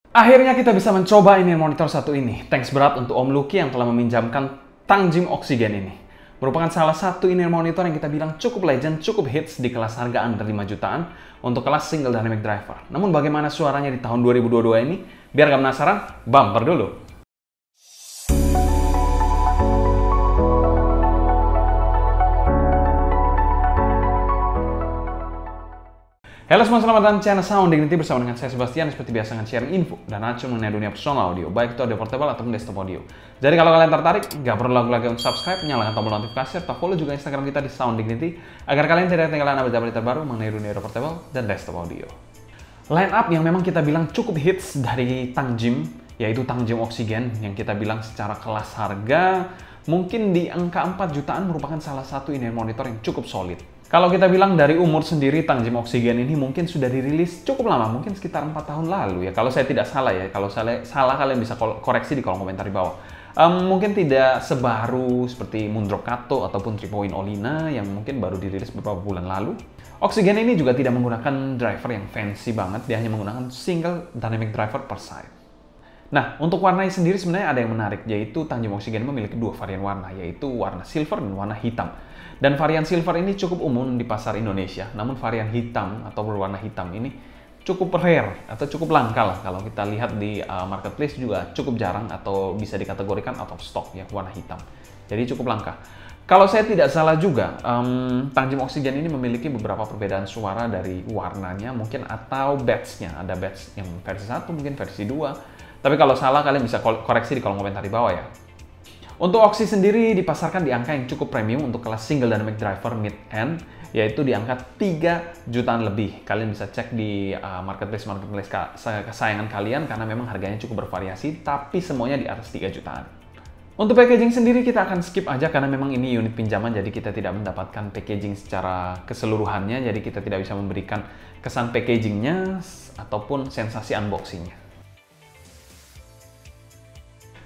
Akhirnya kita bisa mencoba ini monitor satu ini. Thanks berat untuk Om Lucky yang telah meminjamkan Tangjim Oxygen ini. Merupakan salah satu in-ear monitor yang kita bilang cukup legend, cukup hits di kelas harga under 5 jutaan untuk kelas single dynamic driver. Namun bagaimana suaranya di tahun 2022 ini? Biar gak penasaran, bumper dulu. Halo semua, selamat datang di channel Sound Dignity bersama dengan saya Sebastian. Seperti biasa akan sharing info dan acuan mengenai dunia personal audio, baik itu audio portable ataupun desktop audio. Jadi kalau kalian tertarik, gak perlu lagi untuk subscribe, nyalakan tombol notifikasi, serta follow juga Instagram kita di Sound Dignity agar kalian tidak ketinggalan update terbaru mengenai dunia audio portable dan desktop audio. Line up yang memang kita bilang cukup hits dari Tangjim, yaitu Tangjim Oxygen yang kita bilang secara kelas harga mungkin di angka 4 jutaan merupakan salah satu in-ear monitor yang cukup solid. Kalau kita bilang dari umur sendiri, Tangjim Oxygen ini mungkin sudah dirilis cukup lama, mungkin sekitar 4 tahun lalu ya. Kalau saya tidak salah ya, kalau salah kalian bisa koreksi di kolom komentar di bawah. Mungkin tidak sebaru seperti Moondrop Kato ataupun 3-point Olina yang mungkin baru dirilis beberapa bulan lalu. Oxygen ini juga tidak menggunakan driver yang fancy banget, dia hanya menggunakan single dynamic driver per side. Nah, untuk warnanya sendiri sebenarnya ada yang menarik, yaitu Tangjim Oxygen memiliki dua varian warna, yaitu warna silver dan warna hitam. Dan varian silver ini cukup umum di pasar Indonesia, namun varian hitam atau berwarna hitam ini cukup rare atau cukup langka lah. Kalau kita lihat di marketplace juga cukup jarang atau bisa dikategorikan out of stock ya, warna hitam. Jadi cukup langka. Kalau saya tidak salah juga, Tangjim Oxygen ini memiliki beberapa perbedaan suara dari warnanya mungkin atau batch-nya. Ada batch yang versi 1, mungkin versi 2. Tapi kalau salah kalian bisa koreksi di kolom komentar di bawah ya. Untuk Oxy sendiri dipasarkan di angka yang cukup premium untuk kelas single dynamic driver mid-end, yaitu di angka 3 jutaan lebih. Kalian bisa cek di marketplace kesayangan kalian karena memang harganya cukup bervariasi, tapi semuanya di atas 3 jutaan. Untuk packaging sendiri kita akan skip aja karena memang ini unit pinjaman, jadi kita tidak mendapatkan packaging secara keseluruhannya, jadi kita tidak bisa memberikan kesan packagingnya ataupun sensasi unboxingnya.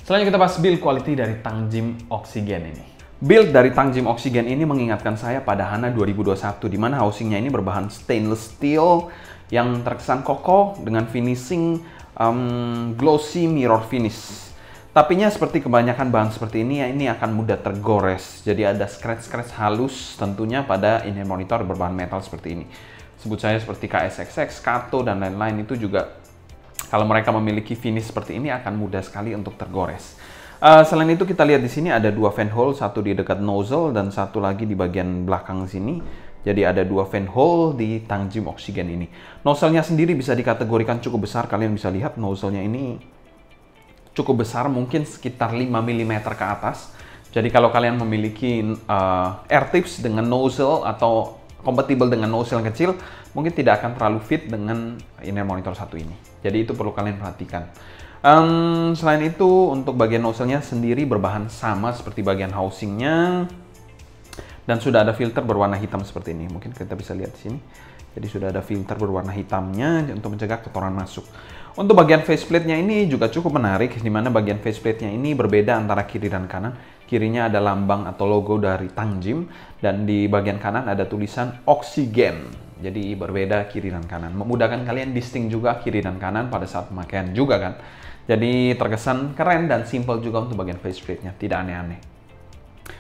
Selanjutnya kita bahas build quality dari Tangjim Oxygen ini. Build dari Tangjim Oxygen ini mengingatkan saya pada HANA 2021, di mana housingnya ini berbahan stainless steel yang terkesan kokoh dengan finishing glossy mirror finish. Tapinya seperti kebanyakan bahan seperti ini akan mudah tergores. Jadi ada scratch-scratch halus tentunya pada in-ear monitor berbahan metal seperti ini. Sebut saya seperti KSXX, Kato, dan lain-lain itu juga kalau mereka memiliki finish seperti ini akan mudah sekali untuk tergores. Selain itu kita lihat di sini ada dua fan hole, satu di dekat nozzle dan satu lagi di bagian belakang sini. Jadi ada dua fan hole di Tangjim Oxygen ini. Nozzle-nya sendiri bisa dikategorikan cukup besar. Kalian bisa lihat nozzle-nya ini cukup besar, mungkin sekitar 5 mm ke atas. Jadi kalau kalian memiliki air tips dengan nozzle atau kompatibel dengan nozzle yang kecil, mungkin tidak akan terlalu fit dengan in-ear monitor satu ini. Jadi itu perlu kalian perhatikan. Selain itu, untuk bagian nozzle-nya sendiri berbahan sama seperti bagian housing-nya. Dan sudah ada filter berwarna hitam seperti ini. Mungkin kita bisa lihat di sini. Jadi sudah ada filter berwarna hitamnya untuk mencegah kotoran masuk. Untuk bagian faceplate-nya ini juga cukup menarik, di mana bagian faceplate-nya ini berbeda antara kiri dan kanan. Kirinya ada lambang atau logo dari Tangjim, dan di bagian kanan ada tulisan Oxygen. Jadi berbeda kiri dan kanan. Memudahkan kalian distinct juga kiri dan kanan pada saat pemakaian juga kan. Jadi terkesan keren dan simple juga untuk bagian faceplate-nya, tidak aneh-aneh.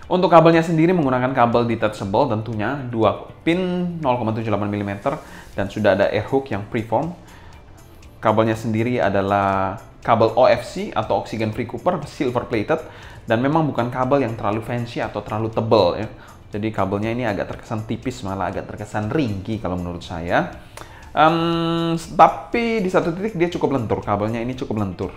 Untuk kabelnya sendiri menggunakan kabel detachable tentunya, 2 pin 0,78 mm dan sudah ada air hook yang preform. Kabelnya sendiri adalah kabel OFC atau Oxygen Free Cooper silver plated dan memang bukan kabel yang terlalu fancy atau terlalu tebal ya. Jadi kabelnya ini agak terkesan tipis, malah agak terkesan ringkih kalau menurut saya. Tapi di satu titik dia cukup lentur, kabelnya ini cukup lentur.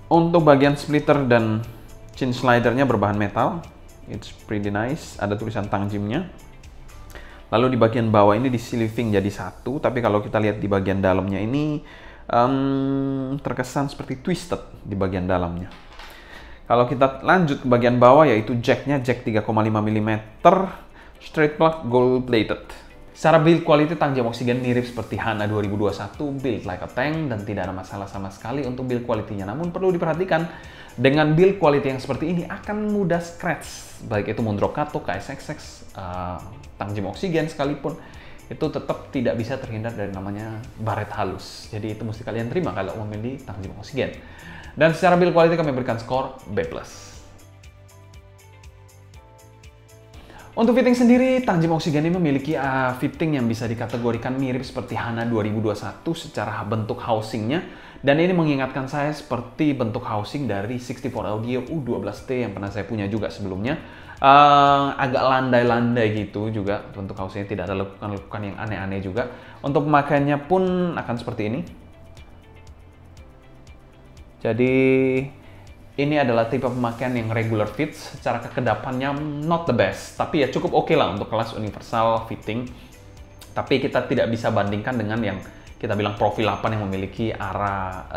Untuk bagian splitter dan chin slidernya berbahan metal, it's pretty nice. Ada tulisan Tangjimnya. Lalu di bagian bawah ini di sleeving jadi satu, tapi kalau kita lihat di bagian dalamnya ini terkesan seperti twisted di bagian dalamnya. Kalau kita lanjut ke bagian bawah, yaitu jacknya, jack 3,5 mm, straight plug gold plated. Secara build quality Tangjim Oxygen mirip seperti HANA 2021, build like a tank dan tidak ada masalah sama sekali untuk build quality-nya. Namun perlu diperhatikan, dengan build quality yang seperti ini akan mudah scratch, baik itu Moondrop Kato, KSXX, Tangjim Oxygen sekalipun. itu tetap tidak bisa terhindar dari namanya baret halus. Jadi itu mesti kalian terima kalau memilih Tang Jim Oxygen. Dan secara build quality kami berikan skor B+. Untuk fitting sendiri, Tang Jim Oxygen ini memiliki fitting yang bisa dikategorikan mirip seperti Hana 2021 secara bentuk housingnya. Dan ini mengingatkan saya seperti bentuk housing dari 64 Audio U12T yang pernah saya punya juga sebelumnya. Agak landai-landai gitu juga bentuk housingnya, tidak ada lekukan-lekukan yang aneh-aneh juga. Untuk pemakaiannya pun akan seperti ini. Jadi ini adalah tipe pemakaian yang regular fit, secara kekedapannya not the best, tapi ya cukup oke lah untuk kelas universal fitting. Tapi kita tidak bisa bandingkan dengan yang kita bilang profil 8 yang memiliki arah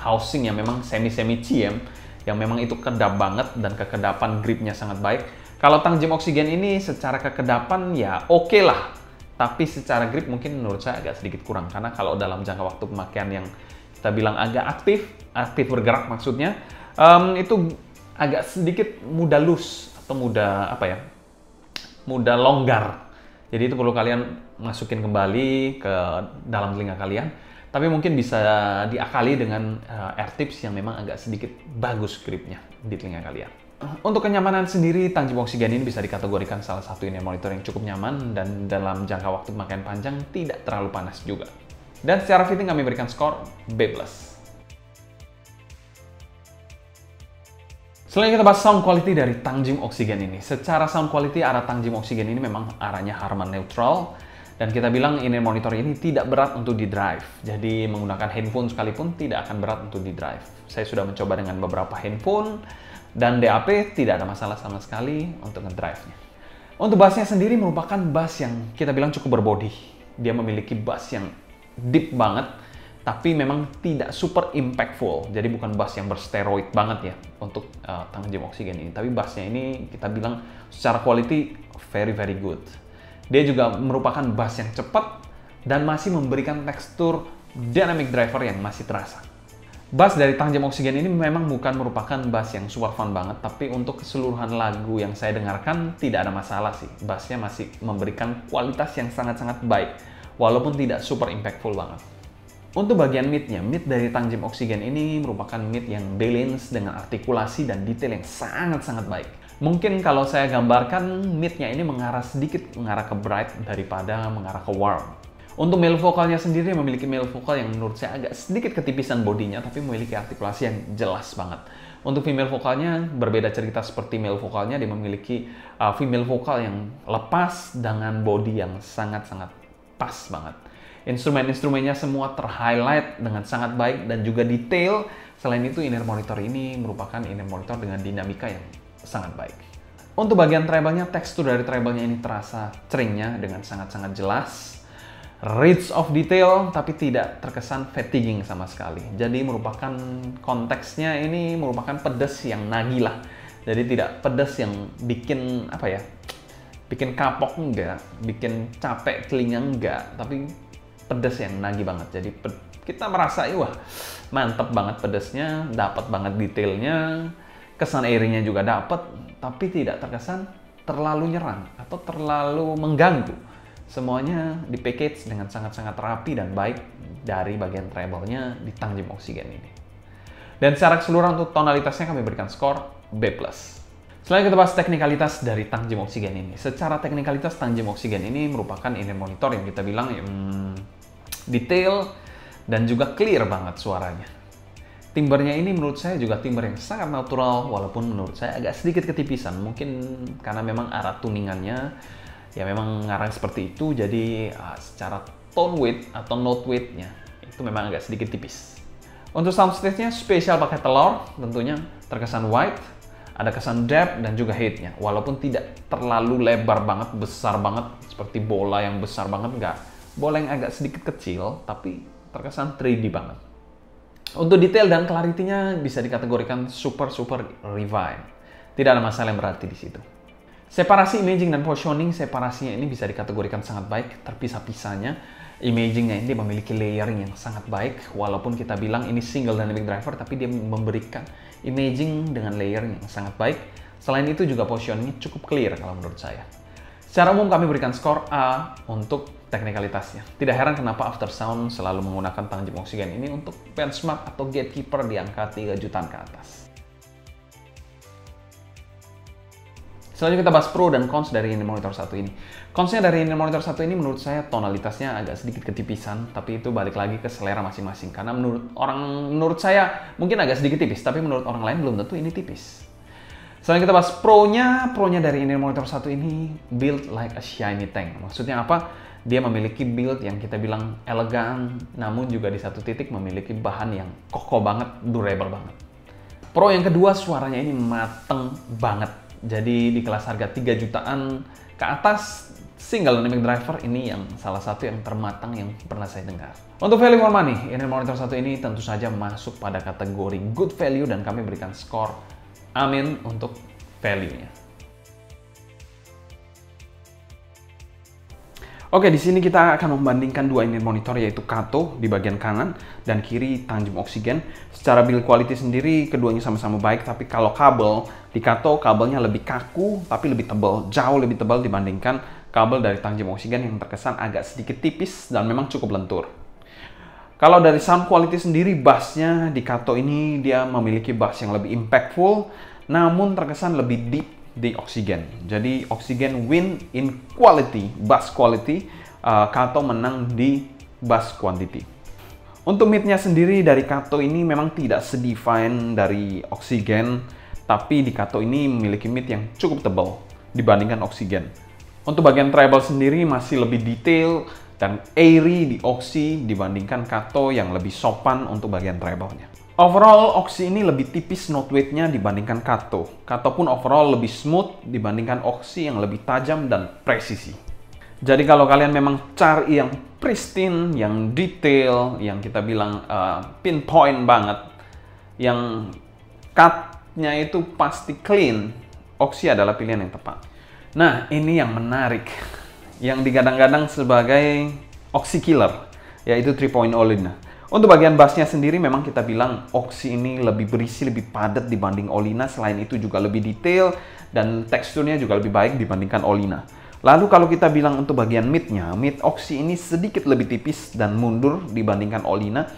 housing yang memang semi-semi CM, yang memang itu kedap banget dan kekedapan gripnya sangat baik. Kalau Tang Jim Oxygen ini secara kekedapan ya oke lah, tapi secara grip mungkin menurut saya agak sedikit kurang, karena kalau dalam jangka waktu pemakaian yang kita bilang agak aktif bergerak maksudnya, itu agak sedikit mudah loose atau mudah mudah longgar. Jadi itu perlu kalian masukin kembali ke dalam telinga kalian. Tapi mungkin bisa diakali dengan air tips yang memang agak sedikit bagus gripnya di telinga kalian. Untuk kenyamanan sendiri, Tang Jim Oxygen ini bisa dikategorikan salah satu in-ear monitor yang cukup nyaman dan dalam jangka waktu pemakaian panjang tidak terlalu panas juga. Dan secara fitting kami berikan skor B+. Selanjutnya kita bahas sound quality dari Tang Jim Oxygen ini. Secara sound quality, arah Tang Jim Oxygen ini memang arahnya Harman neutral. Dan kita bilang in-ear monitor ini tidak berat untuk di drive. Jadi menggunakan handphone sekalipun tidak akan berat untuk di drive. Saya sudah mencoba dengan beberapa handphone dan DAP tidak ada masalah sama sekali untuk ngedrive-nya. Untuk bassnya sendiri merupakan bass yang kita bilang cukup berbody. Dia memiliki bass yang deep banget, tapi memang tidak super impactful. Jadi bukan bass yang bersteroid banget ya untuk Tang Jim Oxygen ini. Tapi bassnya ini kita bilang secara quality very good. Dia juga merupakan bass yang cepat dan masih memberikan tekstur dynamic driver yang masih terasa. Bass dari Tang Jim Oxygen ini memang bukan merupakan bass yang super fun banget, tapi untuk keseluruhan lagu yang saya dengarkan tidak ada masalah sih. Bassnya masih memberikan kualitas yang sangat-sangat baik, walaupun tidak super impactful banget. Untuk bagian mid-nya, mid dari Tang Jim Oxygen ini merupakan mid yang balance dengan artikulasi dan detail yang sangat-sangat baik. Mungkin kalau saya gambarkan, mid-nya ini sedikit mengarah ke bright daripada mengarah ke warm. Untuk male vokalnya sendiri memiliki male vokal yang menurut saya agak sedikit ketipisan bodinya, tapi memiliki artikulasi yang jelas banget. Untuk female vokalnya berbeda cerita seperti male vokalnya, dia memiliki female vokal yang lepas dengan body yang sangat-sangat pas banget. Instrumen-instrumennya semua terhighlight dengan sangat baik dan juga detail. Selain itu, in-ear monitor ini merupakan in-ear monitor dengan dinamika yang sangat baik. Untuk bagian treble-nya, tekstur dari treble-nya ini terasa ceringnya dengan sangat-sangat jelas. Rich of detail, tapi tidak terkesan fatiguing sama sekali. Jadi merupakan konteksnya ini merupakan pedas yang nagih lah. Jadi tidak pedas yang bikin bikin kapok enggak, bikin capek telinga enggak, tapi pedas yang nagih banget. Jadi kita merasa wah mantep banget pedasnya, dapat banget detailnya, kesan airy-nya juga dapat, tapi tidak terkesan terlalu nyerang atau terlalu mengganggu. Semuanya di package dengan sangat-sangat rapi dan baik dari bagian treble-nya di Tang Jim Oxygen ini. Dan secara keseluruhan untuk tonalitasnya kami berikan skor B+. Selanjutnya kita bahas teknikalitas dari Tang Jim Oxygen ini. Secara teknikalitas Tang Jim Oxygen ini merupakan in-ear monitor yang kita bilang detail dan juga clear banget suaranya. Timbernya ini menurut saya juga timber yang sangat natural, walaupun menurut saya agak sedikit ketipisan. Mungkin karena memang arah tuningannya ya memang ngarang seperti itu, jadi secara tone width atau note width-nya itu memang agak sedikit tipis. Untuk sound stage-nya spesial pakai telur, tentunya terkesan wide, ada kesan depth dan juga height-nya. Walaupun tidak terlalu lebar banget, besar banget, seperti bola yang besar banget, enggak. Bola yang agak sedikit kecil, tapi terkesan 3D banget. Untuk detail dan clarity-nya bisa dikategorikan super refined. Tidak ada masalah yang berarti di situ. Separasi imaging dan positioning, separasinya ini bisa dikategorikan sangat baik, terpisah-pisahnya. Imagingnya ini memiliki layering yang sangat baik, walaupun kita bilang ini single dynamic driver, tapi dia memberikan imaging dengan layering yang sangat baik. Selain itu juga positioningnya cukup clear kalau menurut saya. Secara umum kami berikan skor A untuk teknikalitasnya. Tidak heran kenapa Aftersound selalu menggunakan Tangjem Oxygen ini untuk benchmark atau gatekeeper di angka 3 jutaan ke atas. Selanjutnya kita bahas pro dan cons dari ini monitor satu ini. Consnya dari ini monitor satu ini menurut saya tonalitasnya agak sedikit ketipisan, tapi itu balik lagi ke selera masing-masing. Karena menurut saya mungkin agak sedikit tipis, tapi menurut orang lain belum tentu ini tipis. Selanjutnya kita bahas pro-nya dari ini monitor satu ini build like a shiny tank. Maksudnya apa? Dia memiliki build yang kita bilang elegan, namun juga di satu titik memiliki bahan yang kokoh banget, durable banget. Pro yang kedua, suaranya ini mateng banget. Jadi di kelas harga 3 jutaan ke atas, single dynamic driver ini yang salah satu yang termatang yang pernah saya dengar. Untuk value for money, ini monitor satu ini tentu saja masuk pada kategori good value dan kami berikan skor amin untuk value-nya. Oke, di sini kita akan membandingkan dua unit monitor, yaitu Kato di bagian kanan dan kiri Tangjem Oxygen. Secara build quality sendiri keduanya sama-sama baik, tapi kalau kabel di Kato kabelnya lebih kaku tapi lebih tebal, jauh lebih tebal dibandingkan kabel dari Tangjem Oxygen yang terkesan agak sedikit tipis dan memang cukup lentur. Kalau dari sound quality sendiri, bassnya di Kato ini dia memiliki bass yang lebih impactful, namun terkesan lebih deep di Oxygen. Jadi Oxygen win in quality, bass quality, Kato menang di bass quantity. Untuk mid-nya sendiri dari Kato ini memang tidak sedefine dari Oxygen, tapi di Kato ini memiliki mid yang cukup tebal dibandingkan Oxygen. Untuk bagian treble sendiri masih lebih detail dan airy di Oxy dibandingkan Kato yang lebih sopan untuk bagian treble-nya. Overall, Oxy ini lebih tipis note weight-nya dibandingkan Kato. Kato pun overall lebih smooth dibandingkan Oxy yang lebih tajam dan presisi. Jadi kalau kalian memang cari yang pristine, yang detail, yang kita bilang pinpoint banget, yang cut-nya itu pasti clean, Oxy adalah pilihan yang tepat. Nah, ini yang menarik, yang digadang-gadang sebagai Oxy killer, yaitu 3.0 Olina. Untuk bagian bassnya sendiri memang kita bilang Oxy ini lebih berisi, lebih padat dibanding Olina. Selain itu juga lebih detail dan teksturnya juga lebih baik dibandingkan Olina. Lalu kalau kita bilang untuk bagian mid-nya, mid Oxy ini sedikit lebih tipis dan mundur dibandingkan Olina,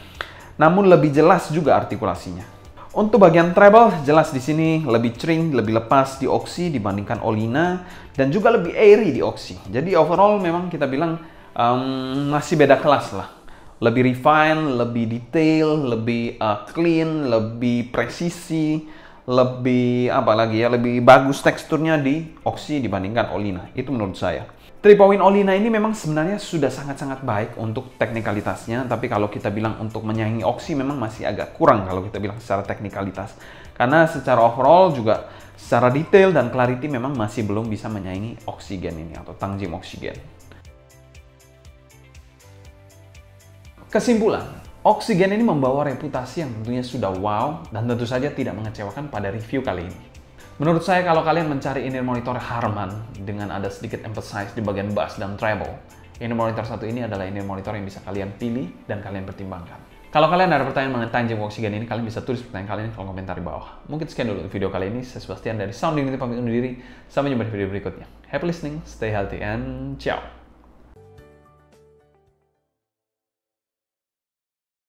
namun lebih jelas juga artikulasinya. Untuk bagian treble, jelas di sini lebih cering, lebih lepas di Oxy dibandingkan Olina, dan juga lebih airy di Oxy. Jadi overall memang kita bilang masih beda kelas lah. Lebih refine, lebih detail, lebih clean, lebih presisi, lebih lebih bagus teksturnya di Oxy dibandingkan Olina. Itu menurut saya. 3-point Olina ini memang sebenarnya sudah sangat-sangat baik untuk teknikalitasnya, tapi kalau kita bilang untuk menyaingi Oxy memang masih agak kurang kalau kita bilang secara teknikalitas. Karena secara overall juga secara detail dan clarity memang masih belum bisa menyaingi Oxygen ini atau Tangjem Oxygen. Kesimpulan, Oxygen ini membawa reputasi yang tentunya sudah wow dan tentu saja tidak mengecewakan pada review kali ini. Menurut saya kalau kalian mencari in-ear monitor Harman dengan ada sedikit emphasize di bagian bass dan treble, in-ear monitor satu ini adalah in-ear monitor yang bisa kalian pilih dan kalian pertimbangkan. Kalau kalian ada pertanyaan mengenai Tangjem Oxygen ini, kalian bisa tulis pertanyaan kalian di kolom komentar di bawah. Mungkin sekian dulu video kali ini. Saya Sebastian dari Sound Dignity pamit undur diri. Sampai jumpa di video berikutnya. Happy listening, stay healthy, and ciao!